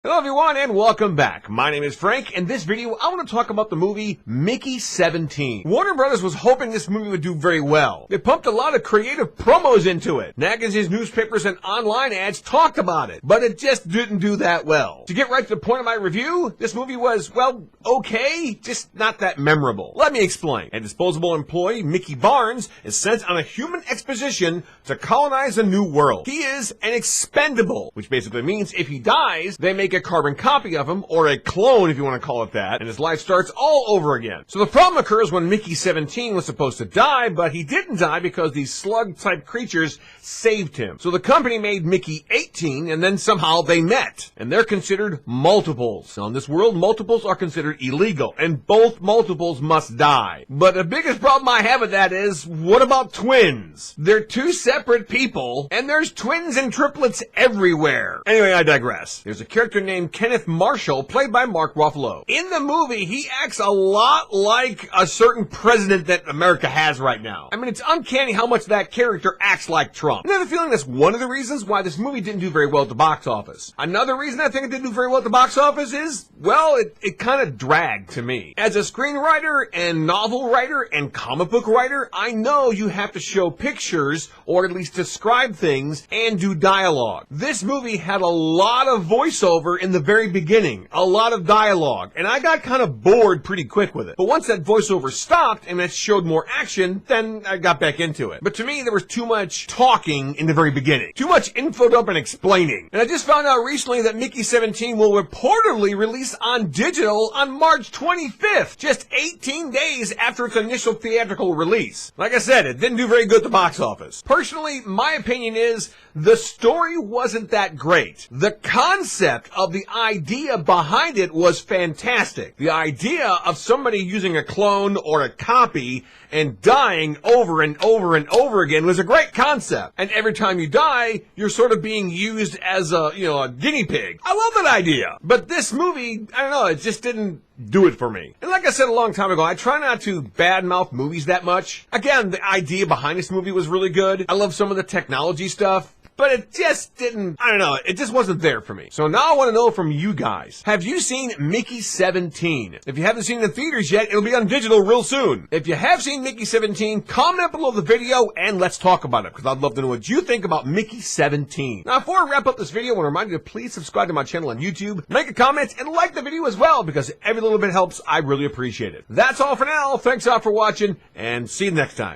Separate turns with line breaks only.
Hello everyone and welcome back. My name is Frank. In this video, I want to talk about the movie Mickey 17. Warner Brothers was hoping this movie would do very well. They pumped a lot of creative promos into it. Magazines, newspapers, and online ads talked about it, but it just didn't do that well. To get right to the point of my review, this movie was, well, okay, just not that memorable. Let me explain. A disposable employee, Mickey Barnes, is sent on a human expedition to colonize a new world. He is an expendable, which basically means if he dies, they make a carbon copy of him, or a clone if you want to call it that, and his life starts all over again. So the problem occurs when Mickey 17 was supposed to die, but he didn't die because these slug-type creatures saved him. So the company made Mickey 18, and then somehow they met, and they're considered multiples. Now in this world, multiples are considered illegal, and both multiples must die. But the biggest problem I have with that is, what about twins? They're two separate people, and there's twins and triplets everywhere. Anyway, I digress. There's a character named Kenneth Marshall, played by Mark Ruffalo. In the movie, he acts a lot like a certain president that America has right now. I mean, it's uncanny how much that character acts like Trump. And I have a feeling that's one of the reasons why this movie didn't do very well at the box office. Another reason I think it didn't do very well at the box office is, well, it kind of dragged to me. As a screenwriter and novel writer and comic book writer, I know you have to show pictures, or at least describe things, and do dialogue. This movie had a lot of voiceover in the very beginning, a lot of dialogue, and I got kind of bored pretty quick with it. But once that voiceover stopped and it showed more action, then I got back into it. But to me, there was too much talking in the very beginning. Too much info dump and explaining. And I just found out recently that Mickey 17 will reportedly release on digital on March 25th, just 18 days after its initial theatrical release. Like I said, it didn't do very good at the box office. Personally, my opinion is the story wasn't that great. The concept of the idea behind it was fantastic. The idea of somebody using a clone or a copy and dying over and over and over again was a great concept. And every time you die, you're sort of being used as a guinea pig. I love that idea. But this movie, I don't know, it just didn't do it for me. And like I said a long time ago, I try not to badmouth movies that much. Again, the idea behind this movie was really good. I love some of the technology stuff. But it just didn't, I don't know, it just wasn't there for me. So now I want to know from you guys, have you seen Mickey 17? If you haven't seen it in theaters yet, it'll be on digital real soon. If you have seen Mickey 17, comment below the video and let's talk about it, because I'd love to know what you think about Mickey 17. Now, before I wrap up this video, I want to remind you to please subscribe to my channel on YouTube, make a comment, and like the video as well, because every little bit helps. I really appreciate it. That's all for now. Thanks a lot for watching, and see you next time.